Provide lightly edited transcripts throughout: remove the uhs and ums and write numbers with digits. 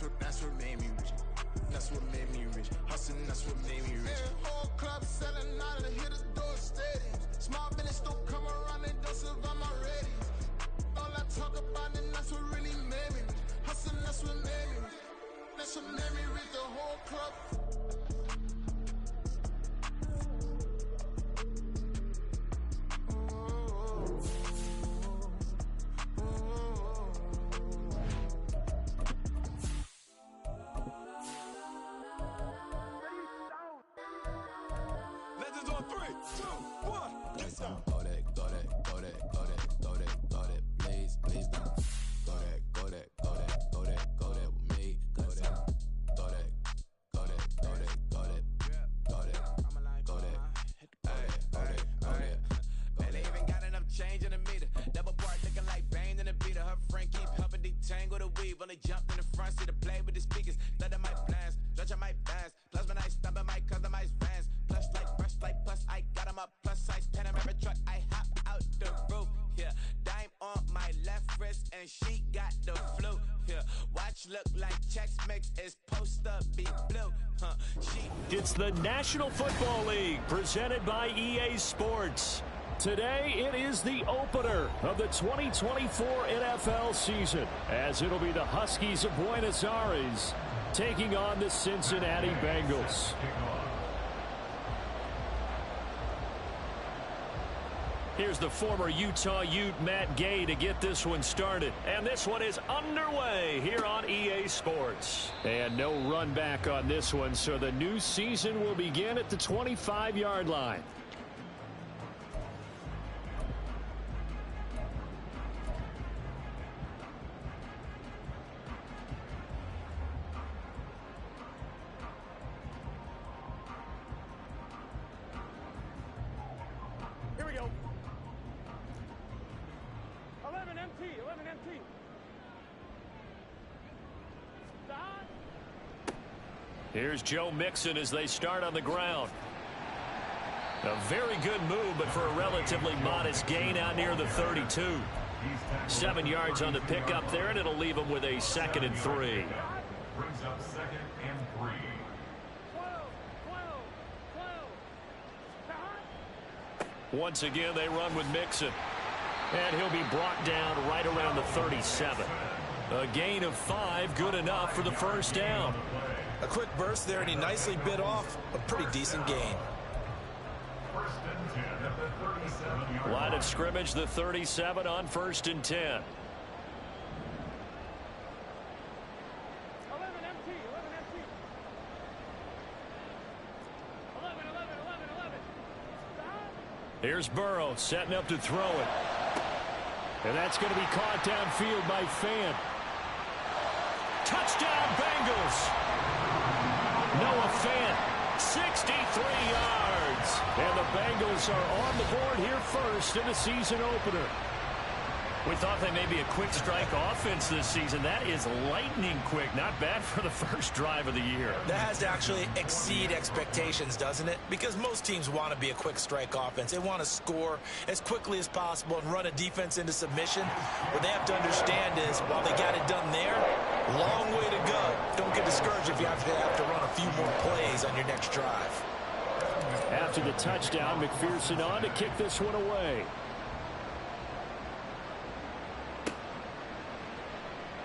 That's what made me rich. That's what made me rich. Hustling, that's what made me rich. Whole club selling out and hit the door stadiums. Small business don't come around and don't survive my ratings. All I talk about and that's what really made me rich. Hustling, that's what made me rich. That's what made me rich. The whole club. It's the National Football League presented by EA Sports. Today it is the opener of the 2024 NFL season, as it'll be the Huskies of Buenos Aires taking on the Cincinnati Bengals. Here's the former Utah Ute Matt Gay to get this one started. And this one is underway here on EA Sports. And no run back on this one, so the new season will begin at the 25-yard line. Here we go. 11 MT. Stop. Here's Joe Mixon as they start on the ground. A very good move, but for a relatively modest gain out near the 32. 7 yards on the pickup there, and it'll leave them with a 2nd and 3. Brings up 2nd and 3. 12. Once again, they run with Mixon. And he'll be brought down right around the 37. A gain of 5, good enough for the first down. A quick burst there, and he nicely bit off a pretty decent gain. First and 10 at the 37-yard Line of scrimmage, the 37 on 1st and 10. 11 MT. 11. Stop. Here's Burrow setting up to throw it. And that's going to be caught downfield by Fant. Touchdown, Bengals. Noah Fant, 63 yards. And the Bengals are on the board here first in the season opener. We thought they may be a quick strike offense this season. That is lightning quick. Not bad for the first drive of the year. That has to actually exceed expectations, doesn't it? Because most teams want to be a quick strike offense. They want to score as quickly as possible and run a defense into submission. What they have to understand is, while they got it done there, long way to go. Don't get discouraged if you have to run a few more plays on your next drive. After the touchdown, McPherson on to kick this one away.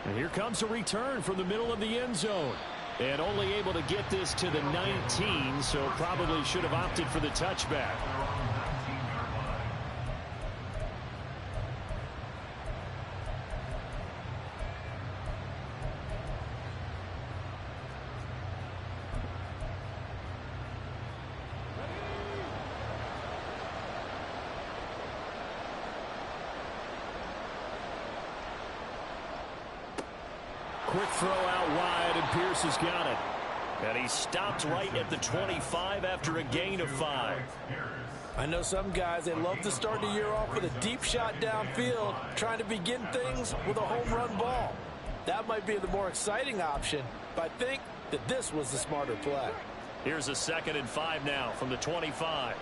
And here comes a return from the middle of the end zone. And only able to get this to the 19, so probably should have opted for the touchback. Quick throw out wide, and Pierce has got it. And he stopped right at the 25 after a gain of 5. I know some guys, they love to start the year off with a deep shot downfield, trying to begin things with a home run ball. That might be the more exciting option, but I think that this was the smarter play. Here's a 2nd and 5 now from the 25.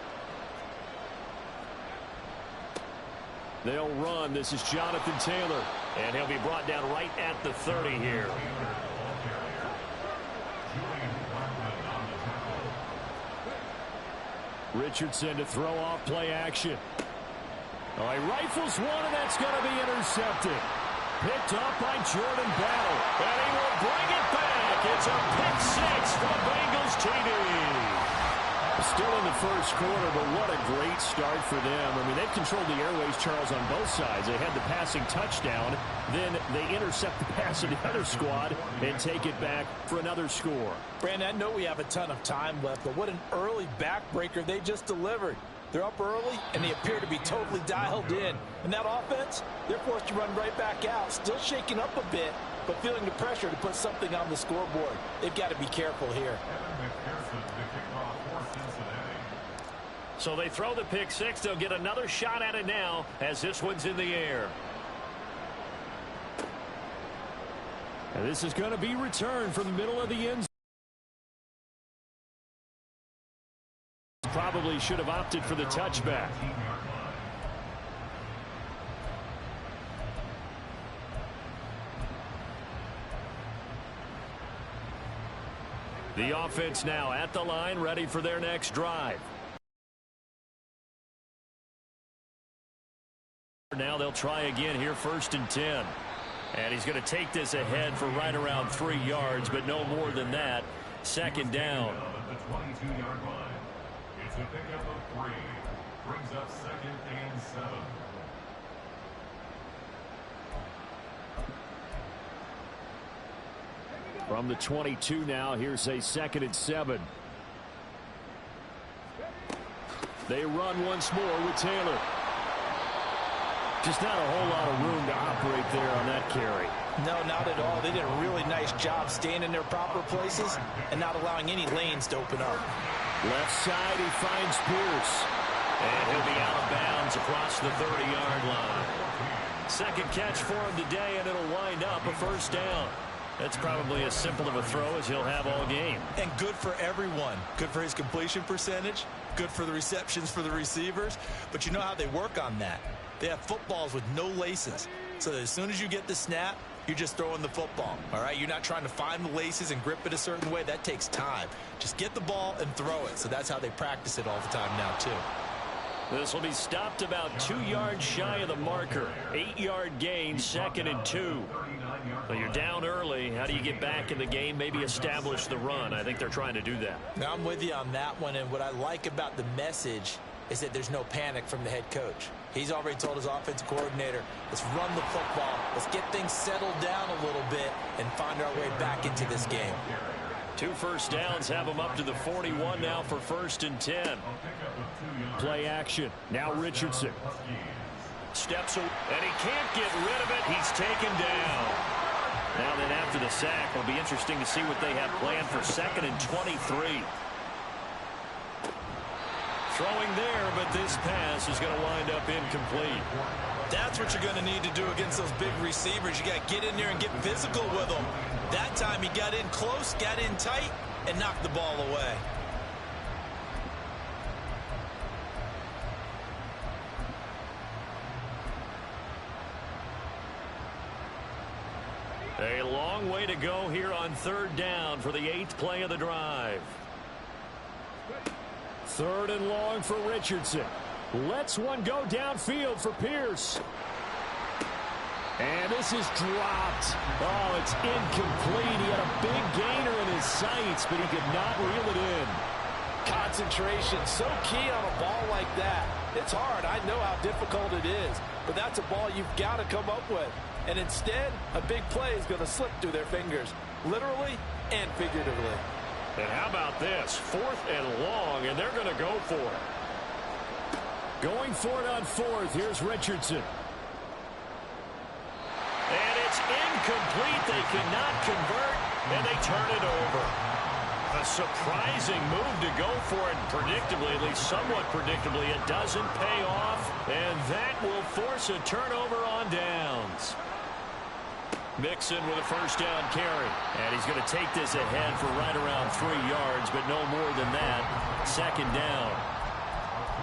They'll run. This is Jonathan Taylor. And he'll be brought down right at the 30 here. Richardson to throw off play action. Oh, he rifles one, and that's going to be intercepted. Picked up by Jordan Battle, and he will bring it back. It's a pick six for Bengals TD. Still in the first quarter, but what a great start for them. I mean, they've controlled the airways, Charles, on both sides. They had the passing touchdown, then they intercept the pass of the other squad and take it back for another score. Brandon, I know we have a ton of time left, but what an early backbreaker they just delivered. They're up early, and they appear to be totally dialed in. And that offense, they're forced to run right back out, still shaking up a bit, but feeling the pressure to put something on the scoreboard. They've got to be careful here. So they throw the pick six. They'll get another shot at it now as this one's in the air. And this is going to be returned from the middle of the end zone. Probably should have opted for the touchback. The offense now at the line, ready for their next drive. Now they'll try again here, 1st and 10. And he's going to take this ahead for right around 3 yards, but no more than that. 2nd down. The 22-yard line. It's a pickup of 3. Brings up 2nd and 7. From the 22 now, here's a 2nd and 7. They run once more with Taylor. Just not a whole lot of room to operate there on that carry. No, not at all. They did a really nice job staying in their proper places and not allowing any lanes to open up. Left side, he finds Pierce. And he'll be out of bounds across the 30-yard line. 2nd catch for him today, and it'll wind up a 1st down. That's probably as simple of a throw as he'll have all game. And good for everyone. Good for his completion percentage. Good for the receptions for the receivers. But you know how they work on that. They have footballs with no laces. So that as soon as you get the snap, you're just throwing the football. All right? You're not trying to find the laces and grip it a certain way. That takes time. Just get the ball and throw it. So that's how they practice it all the time now, too. This will be stopped about 2 yards shy of the marker. 8-yard gain, 2nd and 2. So you're down early. How do you get back in the game? Maybe establish the run. I think they're trying to do that. Now, I'm with you on that one. And what I like about the message is that there's no panic from the head coach. He's already told his offensive coordinator, let's run the football. Let's get things settled down a little bit and find our way back into this game. 2 first downs have him up to the 41 now for 1st and 10. Play action. Now Richardson. Steps away, and he can't get rid of it. He's taken down. Now then after the sack, it'll be interesting to see what they have planned for 2nd and 23. Throwing there, but this pass is going to wind up incomplete. That's what you're going to need to do against those big receivers. You got to get in there and get physical with them. That time he got in close, got in tight, and knocked the ball away. A long way to go here on 3rd down for the 8th play of the drive. 3rd and long for Richardson. Lets one go downfield for Pierce. And this is dropped. Oh, it's incomplete. He had a big gainer in his sights, but he could not reel it in. Concentration, so key on a ball like that. It's hard. I know how difficult it is, but that's a ball you've got to come up with. And instead, a big play is going to slip through their fingers, literally and figuratively. And how about this? 4th and long, and they're going to go for it. Going for it on 4th. Here's Richardson. And it's incomplete. They cannot convert, and they turn it over. A surprising move to go for it predictably, at least somewhat predictably. It doesn't pay off, and that will force a turnover on downs. Mixon with a 1st down carry. And he's going to take this ahead for right around 3 yards, but no more than that. 2nd down.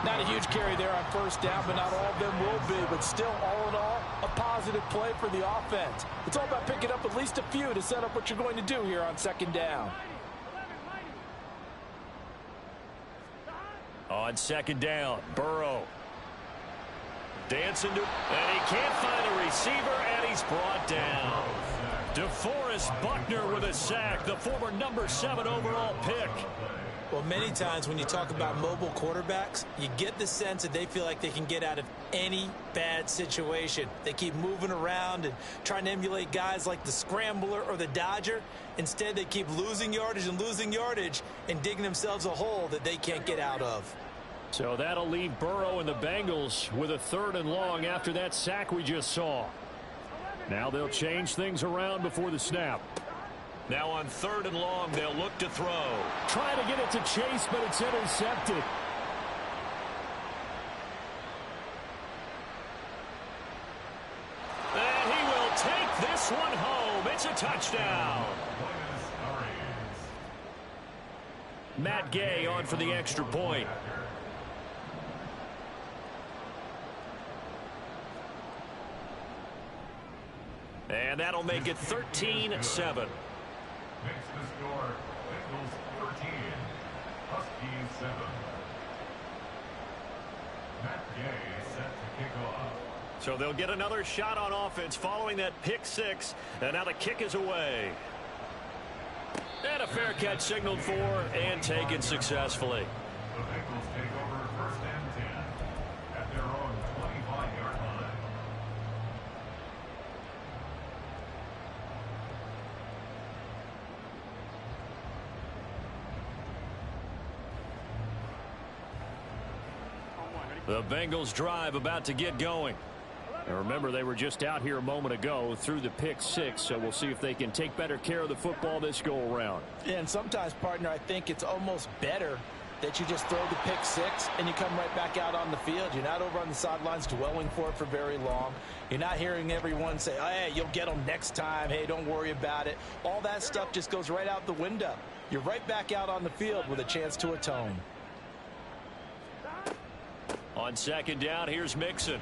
Not a huge carry there on 1st down, but not all of them will be. But still, all in all, a positive play for the offense. It's all about picking up at least a few to set up what you're going to do here on 2nd down. On second down, Burrow. Dancing to, and he can't find a receiver, and he's brought down. DeForest Buckner with a sack, the former number 7 overall pick. Well, many times when you talk about mobile quarterbacks, you get the sense that they feel like they can get out of any bad situation. They keep moving around and trying to emulate guys like the Scrambler or the Dodger. Instead, they keep losing yardage and digging themselves a hole that they can't get out of. So that'll leave Burrow and the Bengals with a 3rd and long after that sack we just saw. Now they'll change things around before the snap. Now on 3rd and long, they'll look to throw. Trying to get it to Chase, but it's intercepted. And he will take this one home. It's a touchdown. Matt Gay on for the extra point. And that'll make it 13-7. Makes the score Bengals 13, Huskies 7. Matt Gay set to kick off. So they'll get another shot on offense following that pick 6. And now the kick is away. And a fair catch signaled for and taken successfully. The Bengals take over 1st and 10 at their own 25-yard line. The Bengals drive about to get going. And remember, they were just out here a moment ago through the pick 6, so we'll see if they can take better care of the football this go-around. Yeah, and sometimes, partner, I think it's almost better that you just throw the pick 6 and you come right back out on the field. You're not over on the sidelines dwelling for it for very long. You're not hearing everyone say, oh, hey, you'll get them next time. Hey, don't worry about it. All that stuff just goes right out the window. You're right back out on the field with a chance to atone. On second down, here's Mixon.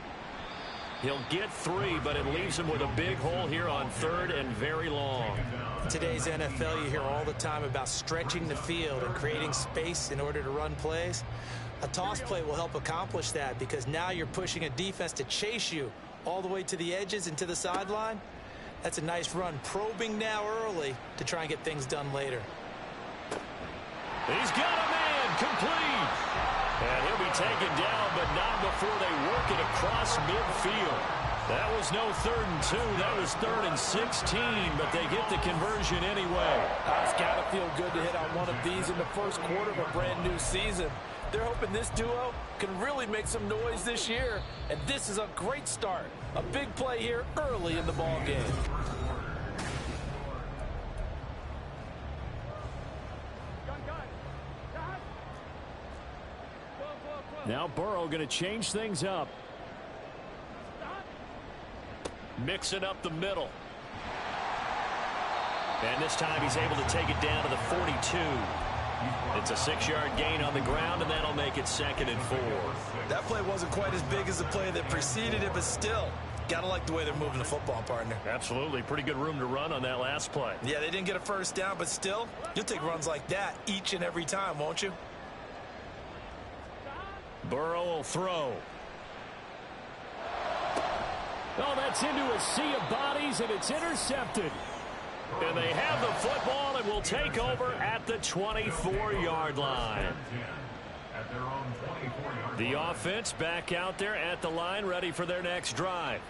He'll get 3, but it leaves him with a big hole here on 3rd and very long. In today's NFL, you hear all the time about stretching the field and creating space in order to run plays. A toss play will help accomplish that because now you're pushing a defense to chase you all the way to the edges and to the sideline. That's a nice run, probing now early to try and get things done later. He's got a man, complete. And he'll be taken down, but not before they work it across midfield. That was no 3rd and 2. That was 3rd and 16, but they get the conversion anyway. It's got to feel good to hit on one of these in the first quarter of a brand new season. They're hoping this duo can really make some noise this year, and this is a great start. A big play here early in the ball game. Now Burrow going to change things up. Mixing up the middle. And this time he's able to take it down to the 42. It's a 6-yard gain on the ground, and that'll make it 2nd and 4. That play wasn't quite as big as the play that preceded it, but still, got to like the way they're moving the football, partner. Absolutely. Pretty good room to run on that last play. Yeah, they didn't get a first down, but still, you'll take runs like that each and every time, won't you? Burrow will throw. Oh, that's into a sea of bodies, and it's intercepted. And they have the football and will take over at the 24-yard line. The offense back out there at the line, ready for their next drive.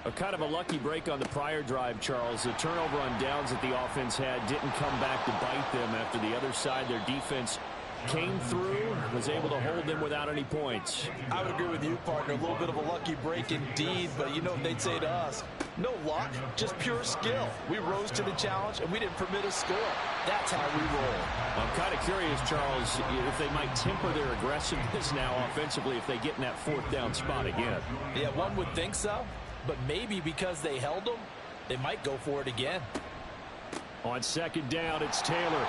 A kind of a lucky break on the prior drive, Charles. The turnover on downs that the offense had didn't come back to bite them after the other side. Their defense came through, was able to hold them without any points. I would agree with you, partner. A little bit of a lucky break indeed, but you know what they'd say to us? No luck, just pure skill. We rose to the challenge, and we didn't permit a score. That's how we roll. I'm kind of curious, Charles, if they might temper their aggressiveness now offensively if they get in that 4th down spot again. Yeah, one would think so, but maybe because they held them, they might go for it again. On second down, it's Taylor.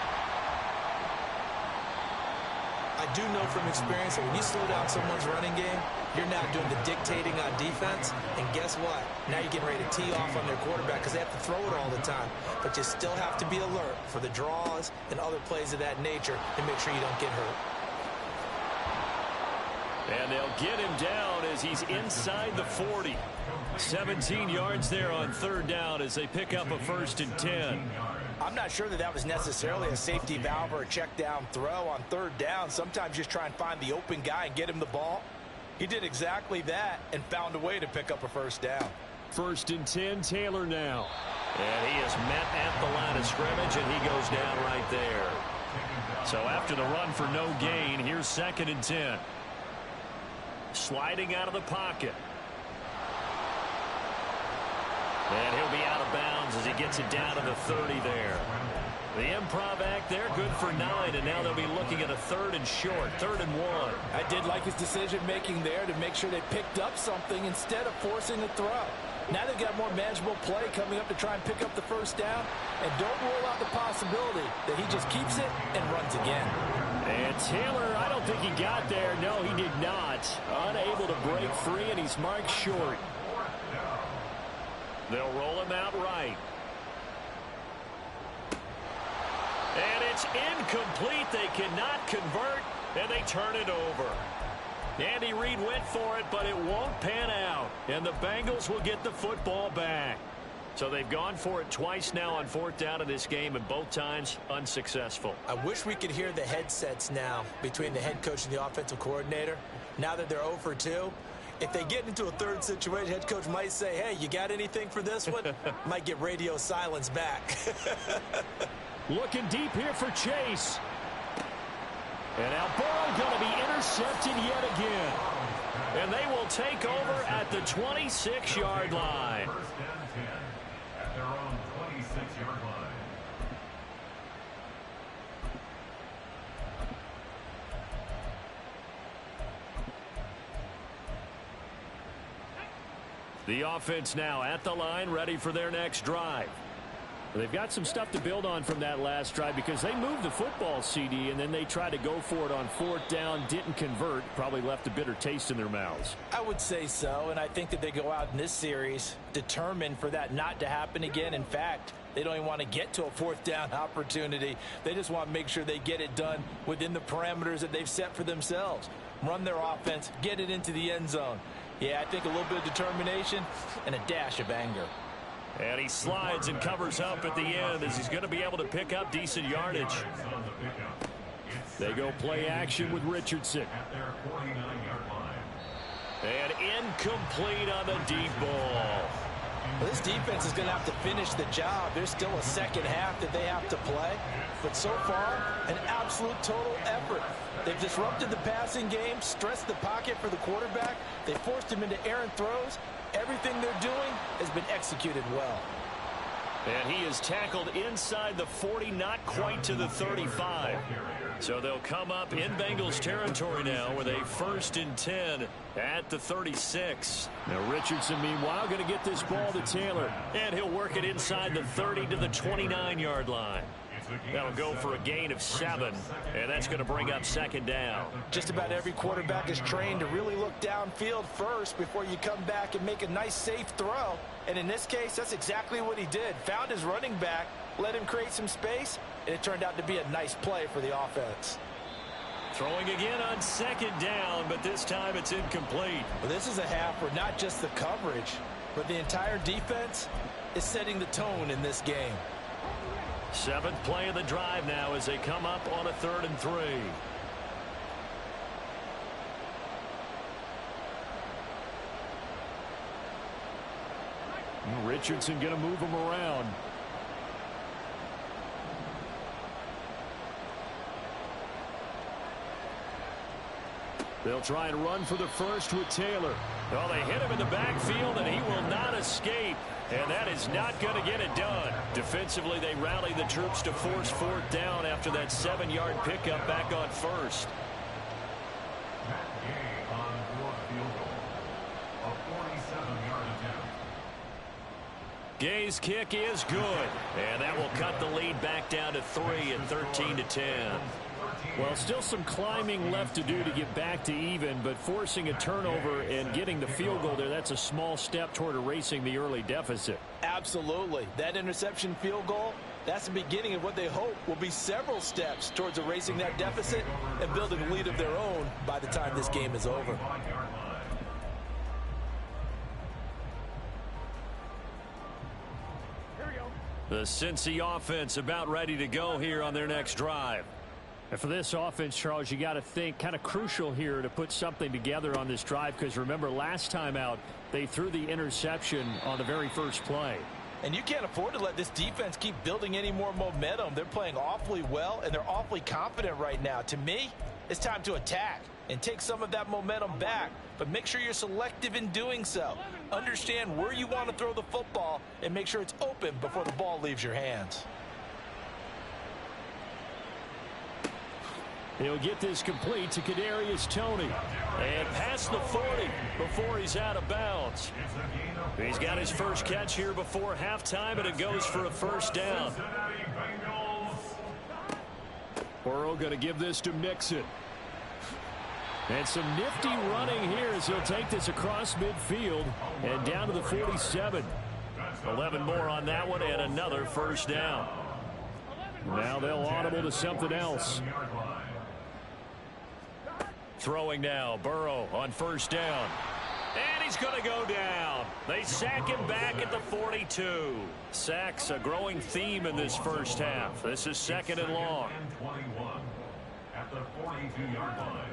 I do know from experience that when you slow down someone's running game, you're now doing the dictating on defense. And guess what? Now you're getting ready to tee off on their quarterback because they have to throw it all the time. But you still have to be alert for the draws and other plays of that nature and make sure you don't get hurt. And they'll get him down as he's inside the 40. 17 yards there on third down as they pick up a 1st and 10. I'm not sure that was necessarily a safety valve or a check down throw on third down. Sometimes just try and find the open guy and get him the ball. He did exactly that and found a way to pick up a 1st down. 1st and 10, Taylor now. And he is met at the line of scrimmage, and he goes down right there. So after the run for no gain, here's 2nd and 10. Sliding out of the pocket. And he'll be out of bounds as he gets it down to the 30 there. The improv act there, good for 9, and now they'll be looking at a 3rd and short, 3rd and 1. I did like his decision-making there to make sure they picked up something instead of forcing a throw. Now they've got more manageable play coming up to try and pick up the 1st down, and don't rule out the possibility that he just keeps it and runs again. And Taylor, I don't think he got there. No, he did not. Unable to break free, and he's marked short. They'll roll him out right. And it's incomplete. They cannot convert, and they turn it over. Andy Reid went for it, but it won't pan out. And the Bengals will get the football back. So they've gone for it twice now on 4th down in this game, and both times unsuccessful. I wish we could hear the headsets now between the head coach and the offensive coordinator. Now that they're 0 for 2. If they get into a 3rd situation, head coach might say, hey, you got anything for this one? Might get radio silence back. Looking deep here for Chase. And now Burrow going to be intercepted yet again. And they will take over at the 26-yard line. 1st and 10 at their own 26-yard line. The offense now at the line, ready for their next drive. They've got some stuff to build on from that last drive because they moved the football, CD, and then they tried to go for it on 4th down, didn't convert, probably left a bitter taste in their mouths. I would say so, and I think that they go out in this series determined for that not to happen again. In fact, they don't even want to get to a 4th down opportunity. They just want to make sure they get it done within the parameters that they've set for themselves. Run their offense, get it into the end zone. Yeah, I think a little bit of determination and a dash of anger. And he slides and covers up at the end as he's going to be able to pick up decent yardage. They go play action with Richardson. At their 49-yard line. And incomplete on the deep ball. Well, this defense is going to have to finish the job. There's still a second half that they have to play. But so far, an absolute total effort. They've disrupted the passing game, stressed the pocket for the quarterback. They forced him into errant throws. Everything they're doing has been executed well. And he is tackled inside the 40, not quite to the 35. So they'll come up in Bengals territory now with a 1st and 10 at the 36. Now Richardson, meanwhile, going to get this ball to Taylor. And he'll work it inside the 30 to the 29-yard line. That'll go for a gain of 7, and that's going to bring up 2nd down. Just about every quarterback is trained to really look downfield first before you come back and make a nice, safe throw. And in this case, that's exactly what he did. Found his running back, let him create some space, and it turned out to be a nice play for the offense. Throwing again on 2nd down, but this time it's incomplete. Well, this is a half where not just the coverage, but the entire defense is setting the tone in this game. 7th play of the drive now as they come up on a 3rd and 3. Richardson going to move him around. They'll try and run for the first with Taylor. Well, they hit him in the backfield, and he will not escape. And that is not going to get it done. Defensively, they rallied the troops to force 4th down after that 7-yard pickup back on 1st. On 4th field goal, a 47-yard attempt. Gay's kick is good, and that will cut the lead back down to 3 at 13-10. Well, still some climbing left to do to get back to even, but forcing a turnover and getting the field goal there, that's a small step toward erasing the early deficit. Absolutely. That interception field goal, That's the beginning of what they hope will be several steps towards erasing that deficit and building a lead of their own by the time this game is over. The Cincy offense about ready to go here on their next drive. And for this offense, Charles, you got to think kind of crucial here to put something together on this drive, because remember last time out they threw the interception on the very first play. And you can't afford to let this defense keep building any more momentum. They're playing awfully well, and they're awfully confident right now. To me, it's time to attack and take some of that momentum back, but make sure you're selective in doing so. Understand where you want to throw the football and make sure it's open before the ball leaves your hands. He'll get this complete to Kadarius Toney. And past the 40 before he's out of bounds. He's got his first catch here before halftime, and it goes for a first down. Burrow going to give this to Mixon. And some nifty running here as he'll take this across midfield and down to the 47. 11 more on that one and another first down. Now they'll audible to something else. Throwing now, Burrow on first down. And he's going to go down. They sack him back at the 42. Sacks a growing theme in this first half. This is second and long. At the 42-yard line.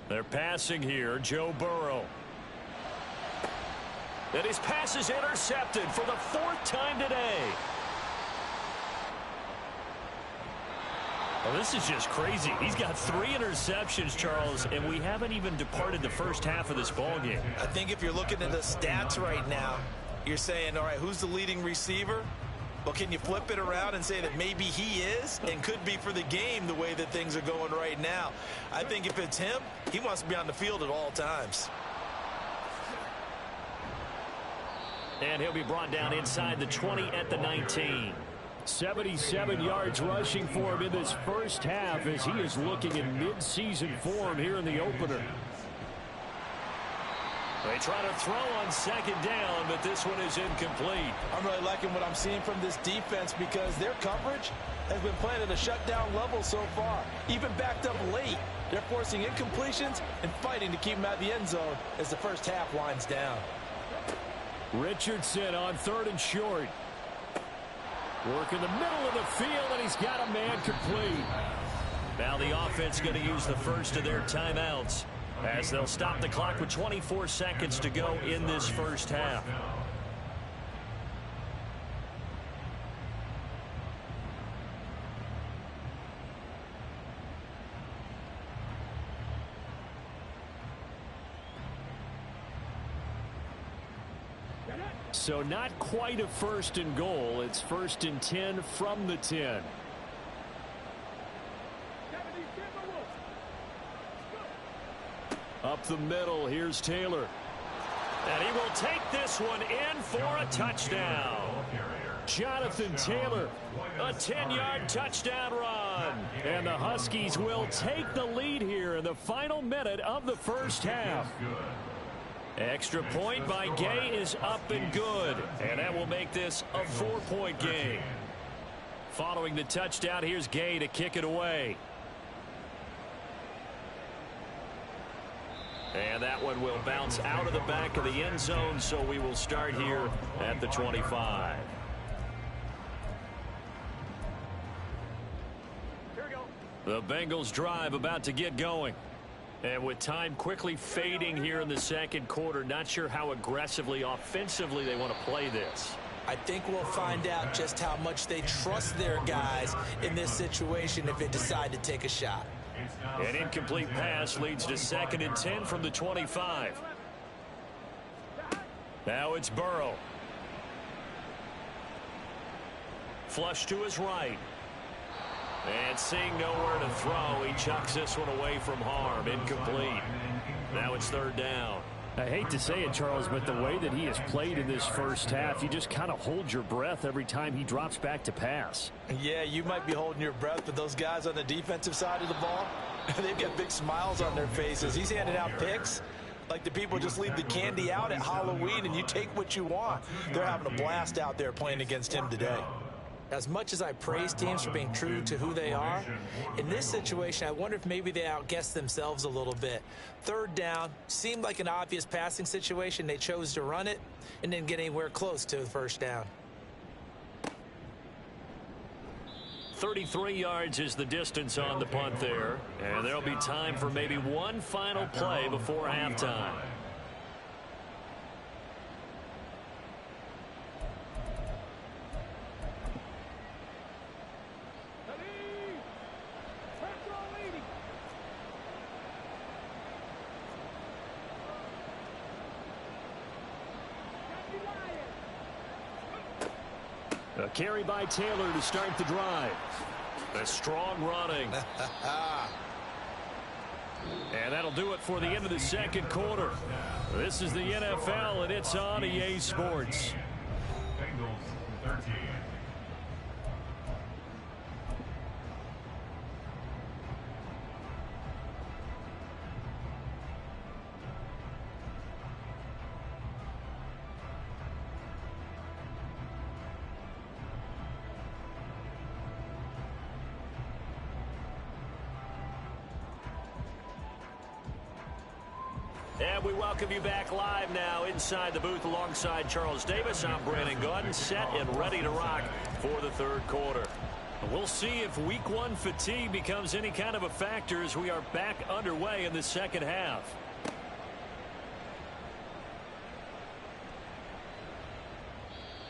They're passing here, Joe Burrow. And his pass is intercepted for the fourth time today. Well, this is just crazy. He's got 3 interceptions, Charles, and we haven't even departed the first half of this ballgame. I think if you're looking at the stats right now, you're saying, all right, who's the leading receiver? Well, can you flip it around and say that maybe he is and could be for the game the way that things are going right now? I think if it's him, he wants to be on the field at all times. And he'll be brought down inside the 20 at the 19. 77 yards rushing for him in this first half as he is looking in mid-season form here in the opener. They try to throw on second down, but this one is incomplete. I'm really liking what I'm seeing from this defense because their coverage has been playing at a shutdown level so far. Even backed up late, they're forcing incompletions and fighting to keep them out of the end zone as the first half winds down. Richardson on third and short. Work in the middle of the field, and he's got a man complete. Now the offense going to use the first of their timeouts as they'll stop the clock with 24 seconds to go in this first half. So not quite a first and goal. It's first and 10 from the 10. Up the middle, here's Taylor. And he will take this one in for a touchdown. Jonathan Taylor, a 10-yard touchdown run. and the Huskies will take the lead here in the final minute of the first half. Extra point by Gay is up and good, and that will make this a 4-point game. Following the touchdown, here's Gay to kick it away. And that one will bounce out of the back of the end zone, so we will start here at the 25. Here we go. The Bengals drive about to get going. And with time quickly fading here in the second quarter, not sure how aggressively, offensively they want to play this. I think we'll find out just how much they trust their guys in this situation if they decide to take a shot. An incomplete pass leads to 2nd and 10 from the 25. Now it's Burrow. Flush to his right. And seeing nowhere to throw, he chucks this one away from harm. Incomplete. Now it's 3rd down. I hate to say it, Charles, but the way that he has played in this first half, you just kind of hold your breath every time he drops back to pass. Yeah, you might be holding your breath, but those guys on the defensive side of the ball, they've got big smiles on their faces. He's handing out picks Like the people just leave the candy out at Halloween and you take what you want. They're having a blast out there playing against him today. As much as I praise teams for being true to who they are, in this situation, I wonder if maybe they outguessed themselves a little bit. Third down seemed like an obvious passing situation. They chose to run it and didn't get anywhere close to the first down. 33 yards is the distance on the punt there. And there'll be time for maybe one final play before halftime. A carry by Taylor to start the drive. A strong running. And that'll do it for the end of the second quarter. This is the NFL, and it's on EA Sports. Bengals 13. And we welcome you back live now inside the booth alongside Charles Davis. I'm Brandon Gordon, set and ready to rock for the third quarter. We'll see if week one fatigue becomes any kind of a factor as we are back underway in the second half.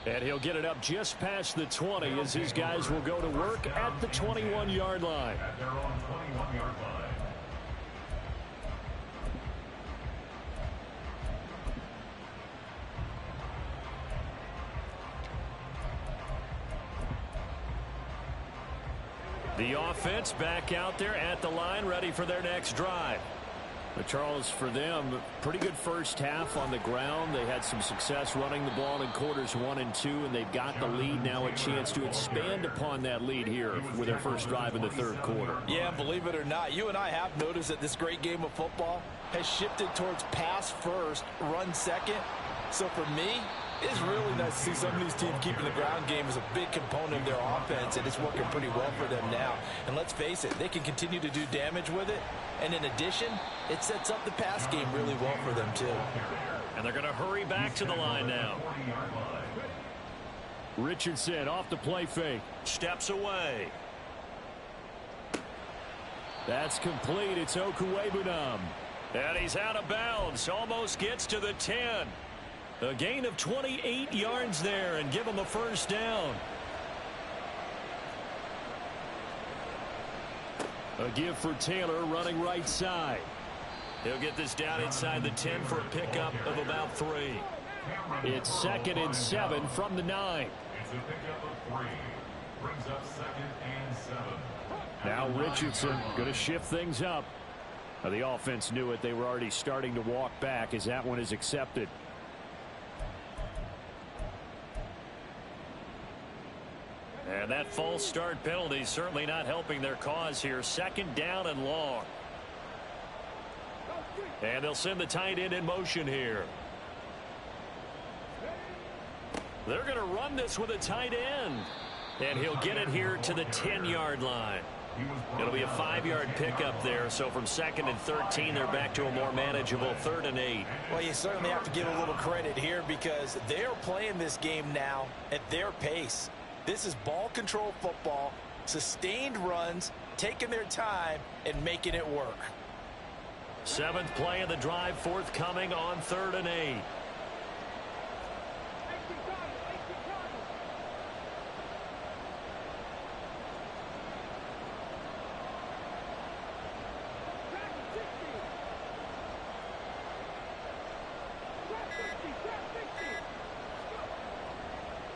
And he'll get it up just past the 20 as his guys will go to work at the 21-yard line. At their own 21-yard line. The offense back out there at the line, ready for their next drive. But Charles, for them, pretty good first half on the ground. They had some success running the ball in quarters 1 and 2, and they've got the lead now, a chance to expand upon that lead here with their first drive in the third quarter. Yeah, believe it or not, you and I have noticed that this great game of football has shifted towards pass first, run second. So for me, it's really nice to see some of these teams keeping the ground game as a big component of their offense, and it's working pretty well for them now. And let's face it, they can continue to do damage with it. And in addition, it sets up the pass game really well for them, too. And they're going to hurry back to the line now. Richardson off the play fake. Steps away. That's complete. It's Okuwebunam. And he's out of bounds. Almost gets to the 10. A gain of 28 yards there and give him a first down. A give for Taylor running right side. He'll get this down inside the 10 for a pickup of about 3. It's 2nd and 7 from the 9. It's a pickup of 3. Brings up 2nd and 7. Now Richardson going to shift things up. Now the offense knew it. They were already starting to walk back as that one is accepted. And that false start penalty certainly not helping their cause here. 2nd down and long. And they'll send the tight end in motion here. They're going to run this with a tight end. And he'll get it here to the 10-yard line. It'll be a 5-yard pickup there. So from 2nd and 13, they're back to a more manageable 3rd and 8. Well, you certainly have to give a little credit here because they're playing this game now at their pace. This is ball control football, sustained runs, taking their time, and making it work. 7th play of the drive forthcoming on 3rd and 8.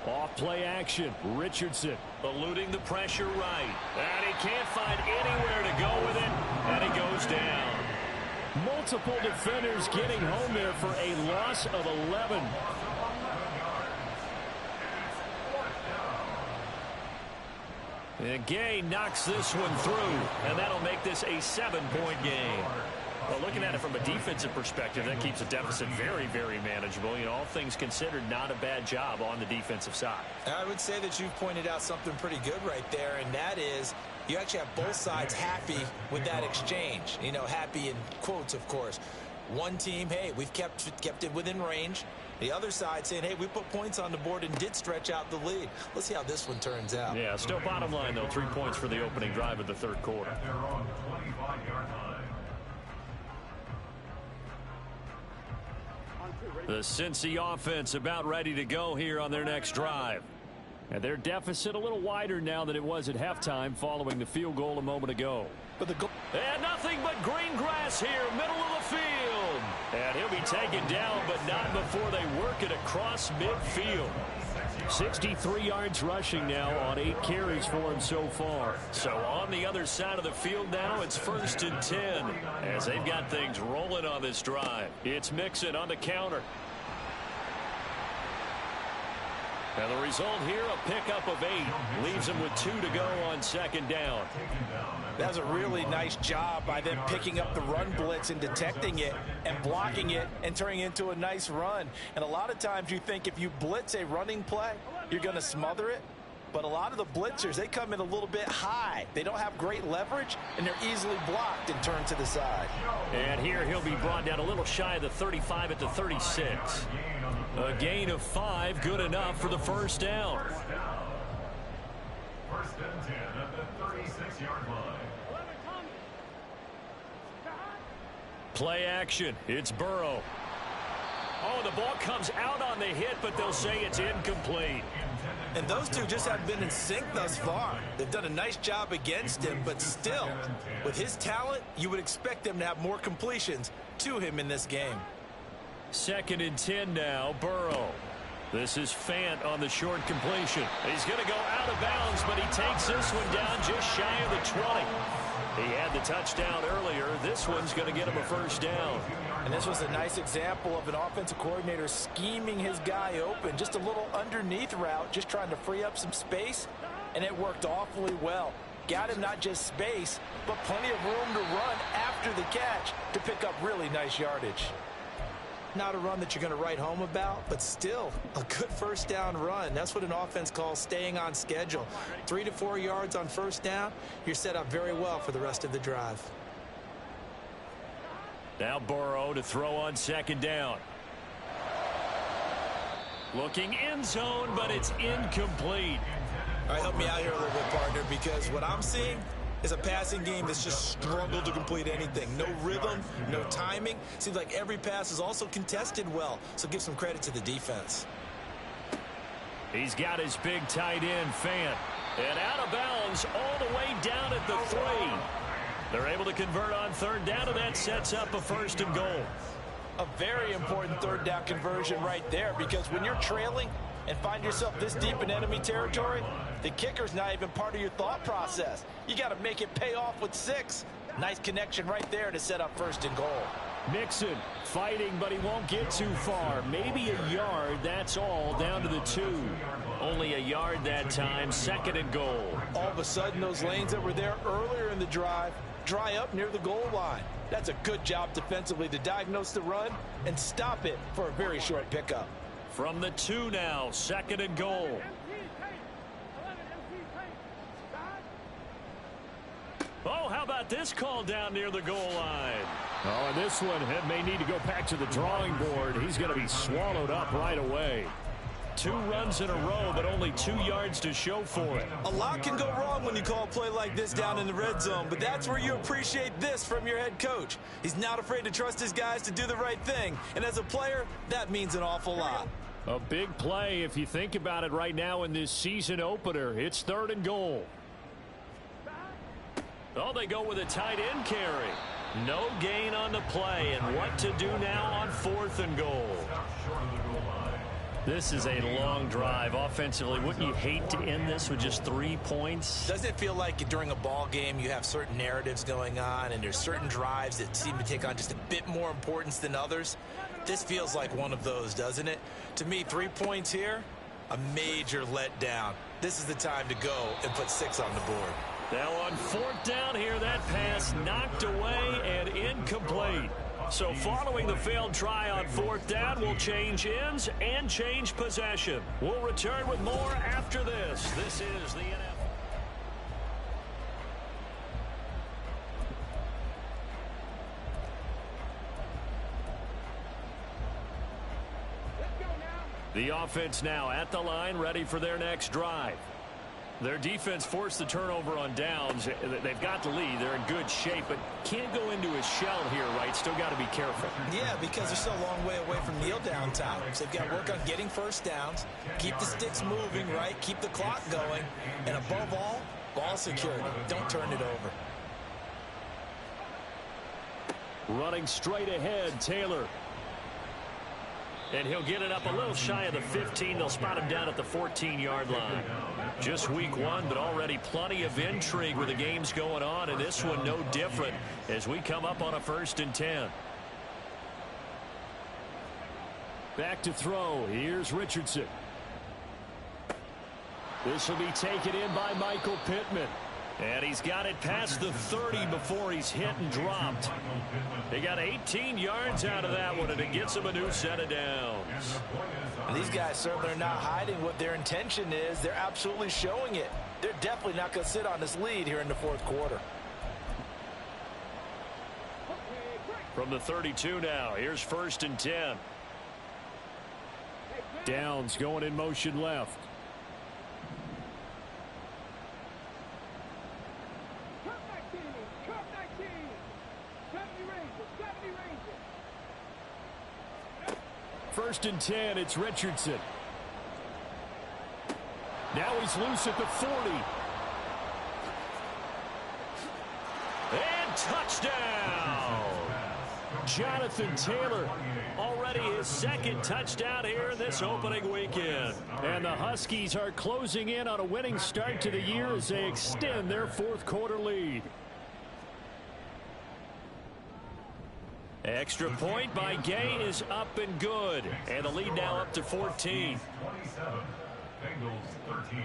Off play action. Richardson eluding the pressure right. And he can't find anywhere to go with it. And he goes down. Multiple defenders getting home there for a loss of 11. And Gay knocks this one through. And that'll make this a 7-point game. Well, looking at it from a defensive perspective, that keeps a deficit very, very manageable. You know, all things considered, not a bad job on the defensive side. I would say that you've pointed out something pretty good right there, and that is you actually have both sides happy with that exchange. You know, happy in quotes, of course. One team, hey, we've kept it within range. The other side saying, hey, we put points on the board and did stretch out the lead. Let's see how this one turns out. Yeah, still bottom line, though, 3 points for the opening drive of the third quarter. They're on the 25-yard line. The Cincy offense about ready to go here on their next drive. And their deficit a little wider now than it was at halftime following the field goal a moment ago. But the goal. And nothing but green grass here, middle of the field. And he'll be taken down, but not before they work it across midfield. 63 yards rushing now on 8 carries for him so far. So on the other side of the field now, it's 1st and 10 as they've got things rolling on this drive. It's Mixon on the counter. And the result here, a pickup of 8. Leaves him with 2 to go on 2nd down. That was a really nice job by them picking up the run blitz and detecting it and blocking it and turning it into a nice run. And a lot of times you think if you blitz a running play, you're going to smother it. But a lot of the blitzers, they come in a little bit high. They don't have great leverage, and they're easily blocked and turned to the side. And here he'll be brought down a little shy of the 35 at the 36. A gain of 5, good enough for the first down. 1st and 10 at the 36-yard line. Play action. It's Burrow. Oh, the ball comes out on the hit, but they'll say it's incomplete. And those two just haven't been in sync thus far. They've done a nice job against him, but still, with his talent, you would expect them to have more completions to him in this game. 2nd and 10 now, Burrow. This is Fant on the short completion. He's going to go out of bounds, but he takes this one down just shy of the 20. He had the touchdown earlier. This one's going to get him a first down. And this was a nice example of an offensive coordinator scheming his guy open. Just a little underneath route, just trying to free up some space, and it worked awfully well. Got him not just space, but plenty of room to run after the catch to pick up really nice yardage. Not a run that you're going to write home about, but still a good first down run. That's what an offense calls staying on schedule. 3 to 4 yards on first down, you're set up very well for the rest of the drive. Now Burrow to throw on 2nd down. Looking end zone, but it's incomplete. All right, help me out here a little bit, partner, because what I'm seeing is a passing game that's just struggled to complete anything. No rhythm, no timing. Seems like every pass is also contested well, so give some credit to the defense. He's got his big tight end, Fant. And out of bounds all the way down at the 3. They're able to convert on 3rd down, and that sets up a 1st and goal. A very important 3rd down conversion right there, because when you're trailing and find yourself this deep in enemy territory, the kicker's not even part of your thought process. You got to make it pay off with 6. Nice connection right there to set up 1st and goal. Mixon fighting, but he won't get too far. Maybe a yard, that's all, down to the 2. Only a yard that time, 2nd and goal. All of a sudden, those lanes that were there earlier in the drive dry up near the goal line. That's a good job defensively to diagnose the run and stop it for a very short pickup. From the 2 now, 2nd and goal. Oh, how about this call down near the goal line? Oh, and this one may need to go back to the drawing board. He's going to be swallowed up right away. 2 runs in a row, but only 2 yards to show for it. A lot can go wrong when you call a play like this down in the red zone, but that's where you appreciate this from your head coach. He's not afraid to trust his guys to do the right thing, and as a player, that means an awful lot. A big play if you think about it right now in this season opener. It's 3rd and goal. Oh, they go with a tight end carry. No gain on the play, and what to do now on 4th and goal. This is a long drive offensively. Wouldn't you hate to end this with just 3 points? Doesn't it feel like during a ball game you have certain narratives going on and there's certain drives that seem to take on just a bit more importance than others? This feels like one of those, doesn't it? To me, 3 points here, a major letdown. This is the time to go and put 6 on the board. Now on fourth down here, that pass knocked away and incomplete. So following the failed try on fourth down, we'll change ends and change possession. We'll return with more after this. This is the NFL. Let's go now. The offense now at the line, ready for their next drive. Their defense forced the turnover on downs. They've got the lead. They're in good shape, but can't go into a shell here, right? Still got to be careful. Yeah, because they're still a long way away from kneel down time. So they've got to work on getting first downs, keep the sticks moving, right? Keep the clock going. And above all, ball security. Don't turn it over. Running straight ahead, Taylor. And he'll get it up a little shy of the 15. They'll spot him down at the 14-yard line. Just week one, but already plenty of intrigue with the games going on, and this one no different as we come up on a 1st and 10. Back to throw. Here's Richardson. This will be taken in by Michael Pittman. And he's got it past the 30 before he's hit and dropped. They got 18 yards out of that one, and it gets him a new set of downs. And these guys certainly are not hiding what their intention is. They're absolutely showing it. They're definitely not going to sit on this lead here in the fourth quarter. From the 32 now, here's 1st and 10. Downs going in motion left. First and 10, it's Richardson. Now he's loose at the 40. And touchdown! Jonathan Taylor, already his 2nd touchdown here this opening weekend. And the Huskies are closing in on a winning start to the year as they extend their 4th quarter lead. Extra point by Gay is up and good. And the lead now up to 14. 27, Bengals 13.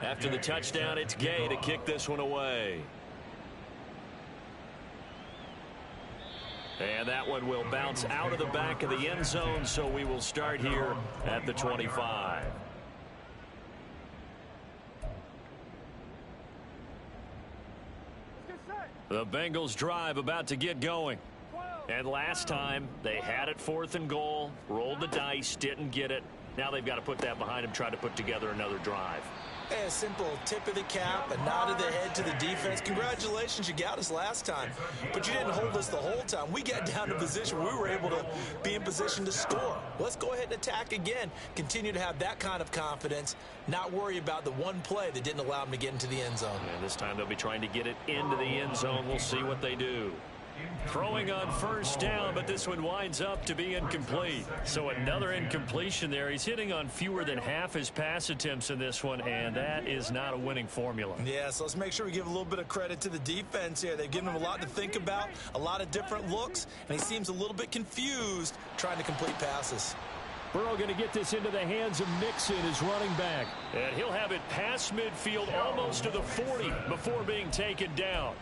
After the touchdown, it's Gay to kick this one away. And that one will bounce out of the back of the end zone, so we will start here at the 25. The Bengals drive about to get going. And last time, they had it 4th and goal, rolled the dice, didn't get it. Now they've got to put that behind them, try to put together another drive. A simple tip of the cap, a nod of the head to the defense. Congratulations, you got us last time. But you didn't hold us the whole time. We got down to position where we were able to be in position to score. Let's go ahead and attack again. Continue to have that kind of confidence. Not worry about the one play that didn't allow them to get into the end zone. And this time they'll be trying to get it into the end zone. We'll see what they do. Throwing on 1st down, but this one winds up to be incomplete. So another incompletion there. He's hitting on fewer than half his pass attempts in this one, and that is not a winning formula. Yeah, so let's make sure we give a little bit of credit to the defense here. They've given him a lot to think about, a lot of different looks, and he seems a little bit confused trying to complete passes. Burrow going to get this into the hands of Mixon, his running back. And he'll have it past midfield almost to the 40 before being taken down.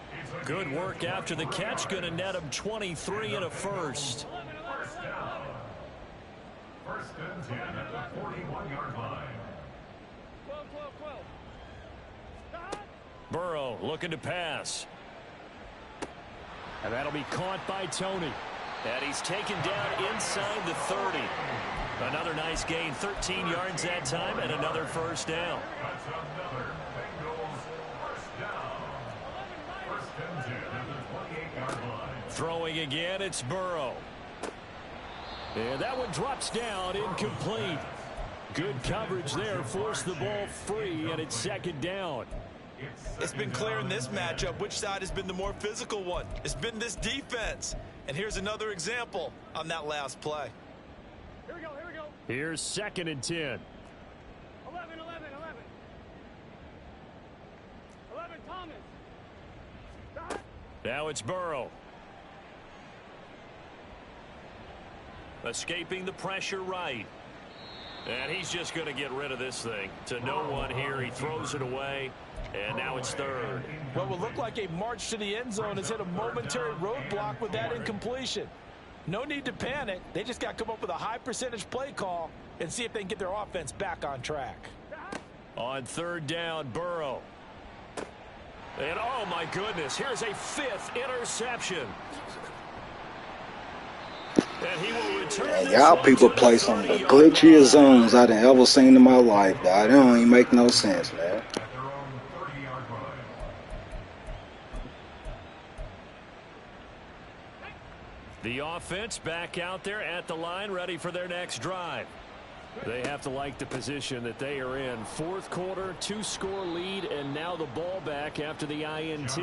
Good work after the catch. Going to net him 23 and a first. First down. 1st and 10 at the 41-yard line. 12, 12, 12. Stop. Burrow looking to pass. And that'll be caught by Tony. And he's taken down inside the 30. Another nice gain, 13 yards that time, and another 1st down. That's another Bengals first down. 1st and 10 at the 28-yard line. Throwing again, it's Burrow. And that one drops down, incomplete. Good coverage there, forced the ball free, and it's 2nd down. It's been clear in this matchup which side has been the more physical one. It's been this defense. And here's another example on that last play. Here we go, here we go. Here's 2nd and 10. 11, 11, 11. 11, Thomas. Stop. Now it's Burrow. Escaping the pressure right. And he's just going to get rid of this thing. To no one here. He throws it away. And now it's third. What would look like a march to the end zone has hit a momentary roadblock with that incompletion. No need to panic. They just got to come up with a high percentage play call and see if they can get their offense back on track. On third down, Burrow. And oh my goodness, here's a 5th interception. And he will return. Y'all people play some of the glitchiest zones I done ever seen in my life, dog. They don't even make no sense, man. The offense back out there at the line, ready for their next drive. They have to like the position that they are in. 4th quarter, 2-score lead, and now the ball back after the INT.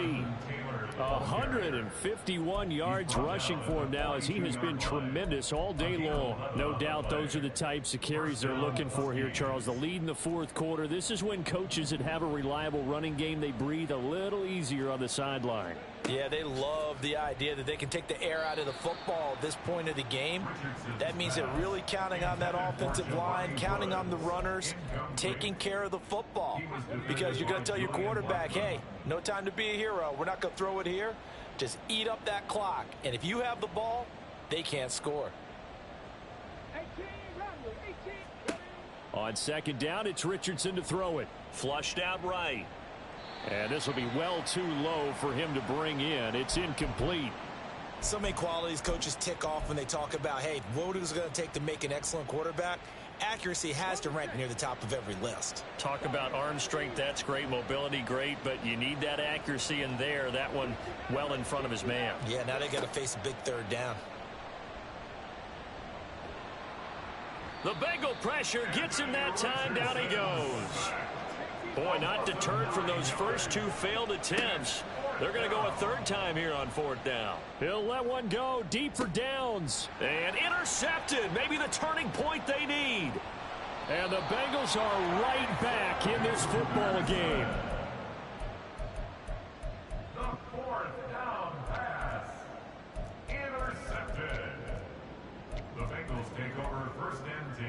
151 yards rushing for him now, as he has been tremendous all day long. No doubt those are the types of carries they're looking for here, Charles. The lead in the 4th quarter. This is when coaches that have a reliable running game, they breathe a little easier on the sideline. Yeah, they love the idea that they can take the air out of the football at this point of the game. That means they're really counting on that offensive line, counting on the runners, taking care of the football. Because you're going to tell your quarterback, hey, no time to be a hero. We're not going to throw it here. Just eat up that clock. And if you have the ball, they can't score. On second down, it's Richardson to throw it. Flushed out right. And this will be well too low for him to bring in. It's incomplete. So many qualities coaches tick off when they talk about, hey, what is it going to take to make an excellent quarterback? Accuracy has to rank near the top of every list. Talk about arm strength, that's great. Mobility, great. But you need that accuracy in there. That one well in front of his man. Yeah, now they got to face a big third down. The Bengal pressure gets him that time. Down he goes. Boy, not deterred from those first 2 failed attempts. They're going to go a 3rd time here on 4th down. He'll let one go deep for downs. And intercepted. Maybe the turning point they need. And the Bengals are right back in this football game. The 4th down pass. Intercepted. The Bengals take over 1st and 10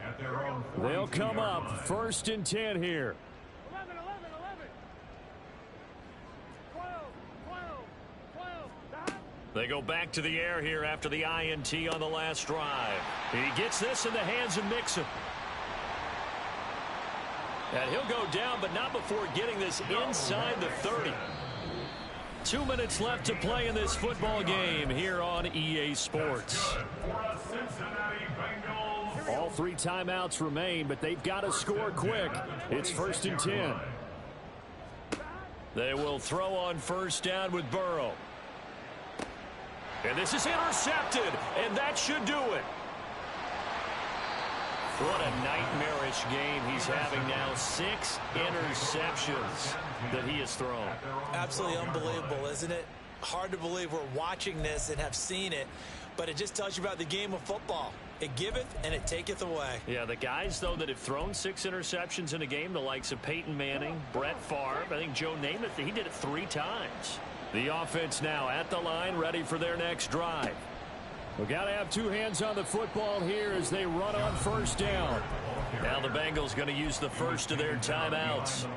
at their own 42-yard line. They'll come up 1st and 10 here. 11, 11, 11. 12, 12, 12. They go back to the air here after the INT on the last drive. He gets this in the hands of Mixon. And he'll go down, but not before getting this inside the 30. 2 minutes left to play in this football game here on EA Sports. All 3 timeouts remain, but they've got to score quick. It's 1st and 10. They will throw on 1st down with Burrow. And this is intercepted, and that should do it. What a nightmarish game he's having now. 6 interceptions that he has thrown. Absolutely unbelievable, isn't it? Hard to believe we're watching this and have seen it, but it just tells you about the game of football. It giveth and it taketh away. Yeah, the guys, though, that have thrown 6 interceptions in a game, the likes of Peyton Manning, Brett Favre, I think Joe Namath, he did it 3 times. The offense now at the line, ready for their next drive. We've got to have 2 hands on the football here as they run on 1st down. Now the Bengals going to use the first of their timeouts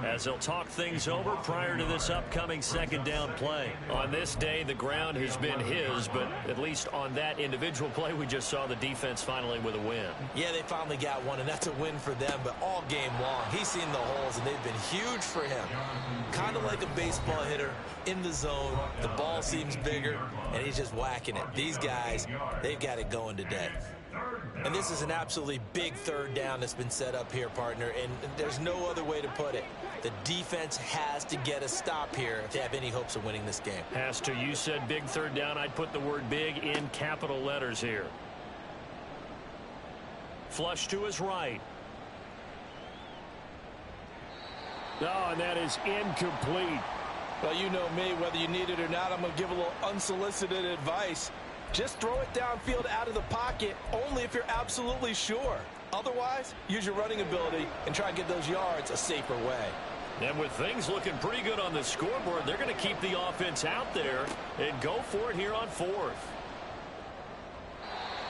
as they'll talk things over prior to this upcoming 2nd down play. On this day, the ground has been his, but at least on that individual play, we just saw the defense finally with a win. Yeah, they finally got one, and that's a win for them, but all game long, he's seen the holes, and they've been huge for him. Kind of like a baseball hitter in the zone. The ball seems bigger, and he's just whacking it. These guys, they've got it going today. And this is an absolutely big 3rd down that's been set up here, partner, and there's no other way to put it. The defense has to get a stop here if they have any hopes of winning this game. Has to. You said big 3rd down. I'd put the word big in capital letters here. Flush to his right. Oh, and that is incomplete. Well, you know me, whether you need it or not, I'm going to give a little unsolicited advice. Just throw it downfield out of the pocket only if you're absolutely sure. Otherwise, use your running ability and try and get those yards a safer way. And with things looking pretty good on the scoreboard, they're going to keep the offense out there and go for it here on 4th.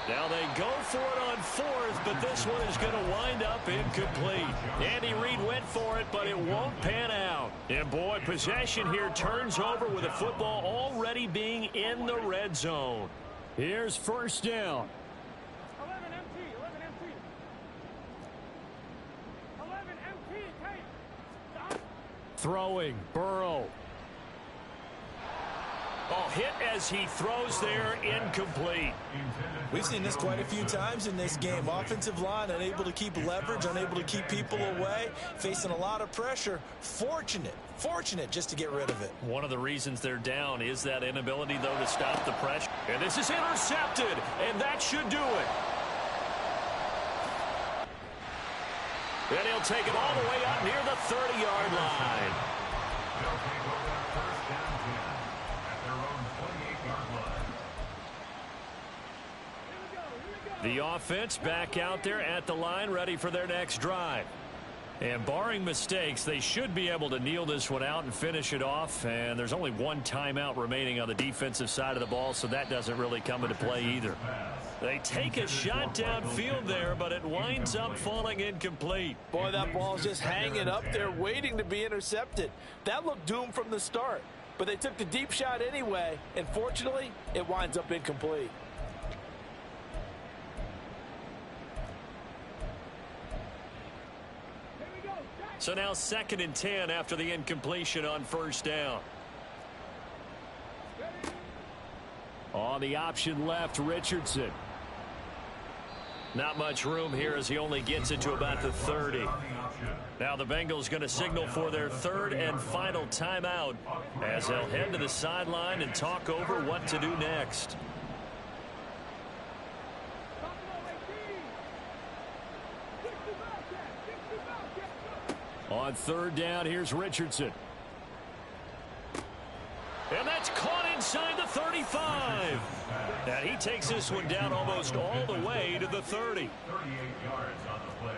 Now they go for it on fourth, but this one is going to wind up incomplete. Andy Reid went for it, but it won't pan out. And boy, possession here turns over with the football already being in the red zone. Here's first down. 11 MT, 11 MT. 11 MT, tight. Stop. Throwing, Burrow. Oh, hit as he throws there, incomplete. We've seen this quite a few times in this game. Offensive line unable to keep leverage, unable to keep people away, facing a lot of pressure. Fortunate just to get rid of it. One of the reasons they're down is that inability, though, to stop the pressure. And this is intercepted, and that should do it. And he'll take it all the way up near the 30-yard line. They'll take over first down 10 at their own 28-yard line. The offense back out there at the line, ready for their next drive. And barring mistakes, they should be able to kneel this one out and finish it off. And there's only one timeout remaining on the defensive side of the ball, so that doesn't really come into play either. They take a shot downfield there, but it winds up falling incomplete. Boy, that ball's just hanging up there waiting to be intercepted. That looked doomed from the start. But they took the deep shot anyway, and fortunately, it winds up incomplete. So now 2nd and 10 after the incompletion on first down. On the option left, Richardson. Not much room here as he only gets it to about the 30. Now the Bengals going to signal for their third and final timeout as they'll head to the sideline and talk over what to do next. On third down, here's Richardson. And that's caught inside the 35. And he takes this one down almost all the way to the 30. 38 yards on the play.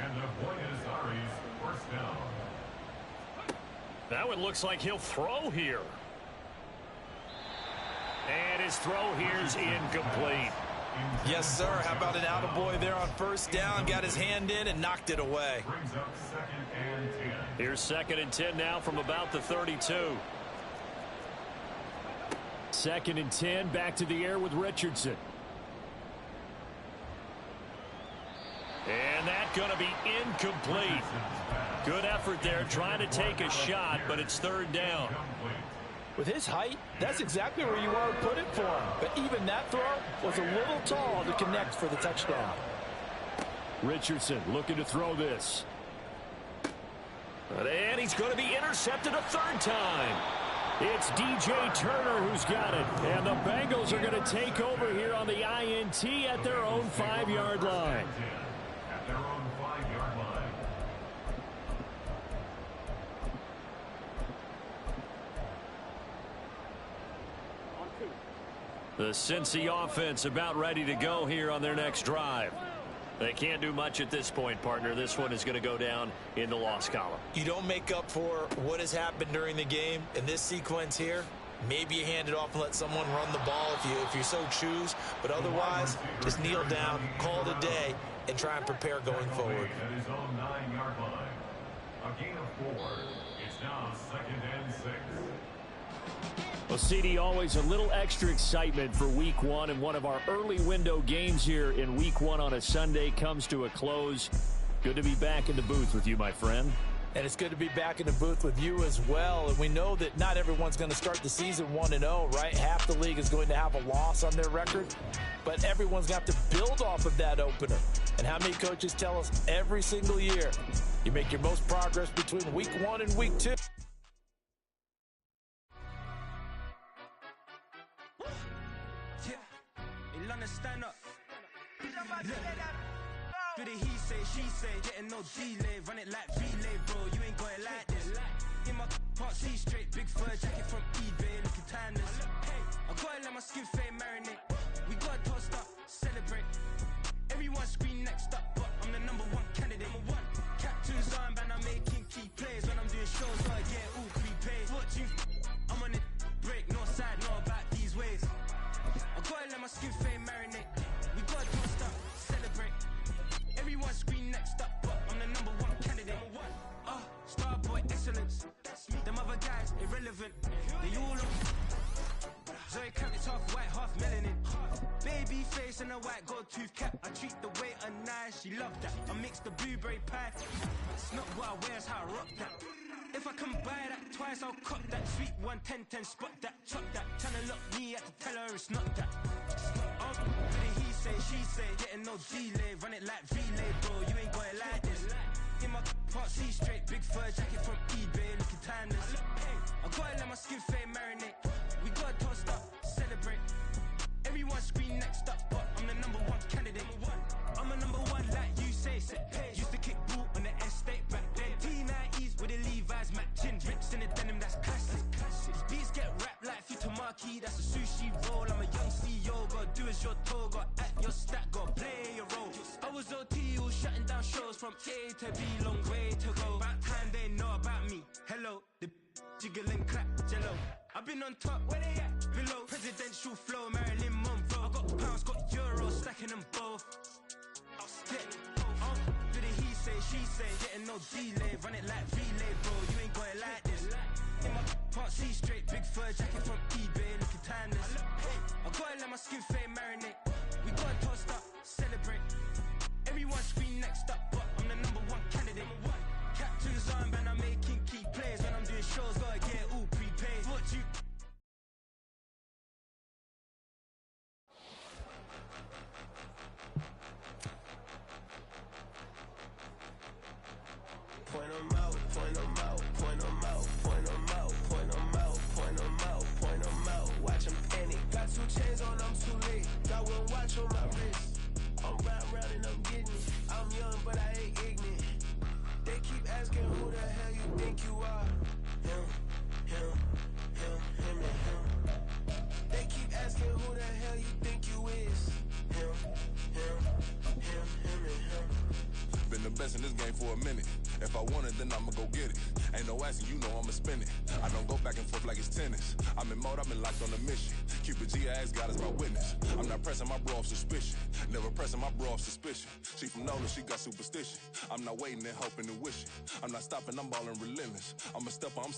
And the Buenos Aires first down. That one looks like he'll throw here. And his throw here's incomplete. Yes, sir. How about an attaboy there on first down? Got his hand in and knocked it away. Brings up 2nd and 10. Here's 2nd and 10 now from about the 32. 2nd and 10, back to the air with Richardson. And that's going to be incomplete. Good effort there trying to take a shot, but it's third down. With his height, that's exactly where you want to put it for him. But even that throw was a little tall to connect for the touchdown. Richardson looking to throw this. And he's going to be intercepted a third time. It's DJ Turner who's got it. And the Bengals are going to take over here on the INT at their own 5-yard line. At their own 5-yard line. The Cincy offense about ready to go here on their next drive. They can't do much at this point, partner. This one is going to go down in the loss column. You don't make up for what has happened during the game in this sequence here. Maybe you hand it off and let someone run the ball if you so choose. But otherwise, just kneel down, call it a day, and try and prepare going forward. At his own 9-yard line. A gain of 4. It's now 2nd and 6. Well, CD, always a little extra excitement for week one, and one of our early window games here in week one on a Sunday comes to a close. Good to be back in the booth with you, my friend. And it's good to be back in the booth with you as well. And we know that not everyone's going to start the season 1-0, right? Half the league is going to have a loss on their record. But everyone's got to build off of that opener. And how many coaches tell us every single year, you make your most progress between week 1 and week 2. Stand up. Do the he say, she say, getting no delay, run it like relay, bro. You ain't got it like this. In my can't see straight, big fur jacket from eBay, looking timeless. I gotta let my skin fade marinate. We gotta toast up, celebrate. Everyone scream next up, but I'm the #1 candidate. Captain's armband, I'm making key plays when I'm doing shows. So I get all prepaid. I'm on it break, no side, no about these ways. I gotta gotta let my skin fade marinate. We gotta toast up, celebrate. Everyone scream next up, but I'm the #1 candidate. Star boy excellence. Them other guys irrelevant. They all look. Zoe Camp, it's half white, half melanin. Baby face and a white gold tooth cap. I treat the waiter nice, she love that. I mix the blueberry pie. It's not what I wear, it's how I rock that. If I can buy that twice, I'll cut that. Sweet 110, spot that, chop that. Tryna lock me, I have to tell her it's not that. He say, she say, getting no delay. Run it like relay, bro, you ain't got it like this. In my part C straight, big fur jacket from eBay, looking timeless. I gotta let my skin fade marinate. We gotta toast up, celebrate. Everyone scream next up, but I'm the #1 candidate. I'm a #1 like you say. Used to kick ball on the estate back then. T90s with the Levi's matching. Rips in the denim, that's classic. Beats get wrapped like Futamaki, that's a sushi roll. I'm a young CEO, gotta do as you're told. Gotta act your stat, gotta play your role. I was OT, all shutting down shows from A to B, long way to go. About time they know about me. Hello, the jiggle and clap, jello. I've been on top, where they at? Below. Presidential flow, Marilyn Monroe. I got pounds, got euros, stacking them both. Do the he say, she say, getting no delay. Run it like relay, bro, you ain't got it like this. In my part C straight, big fur jacket from eBay, looking timeless. I gotta let my skin fade marinate. We gotta toast up, celebrate. Everyone scream next up, but I'm the #1 candidate. Captain's armband, I'm making key plays. When I'm doing shows, gotta get it all prepaid. What you... Point 'em out, point 'em out, point 'em out, point 'em out, point 'em out, point 'em out, point 'em out. Watch 'em panic. Got 2 chains on, I'm too late. Got 1 watch on my wrist. I'm round and I'm getting it. I'm young, but I ain't ignorant. They keep asking who the hell you think you are. Him, him, him, him, and him. They keep asking who the hell you think you is. Him, him, him, him, and him. Been the best in this game for a minute. If I want it, then I'ma go get it. Ain't no asking, you know I'ma spin it. I don't go back and forth like it's tennis. I'm in mode, I've been locked on a mission. Cupid G ass God is my witness. I'm not pressing my bro off suspicion. Never pressing my bro off suspicion. She from Nola, she got superstition. I'm not waiting and hoping and wishing. I'm not stopping, I'm balling relentless. I'm a stepper, I'm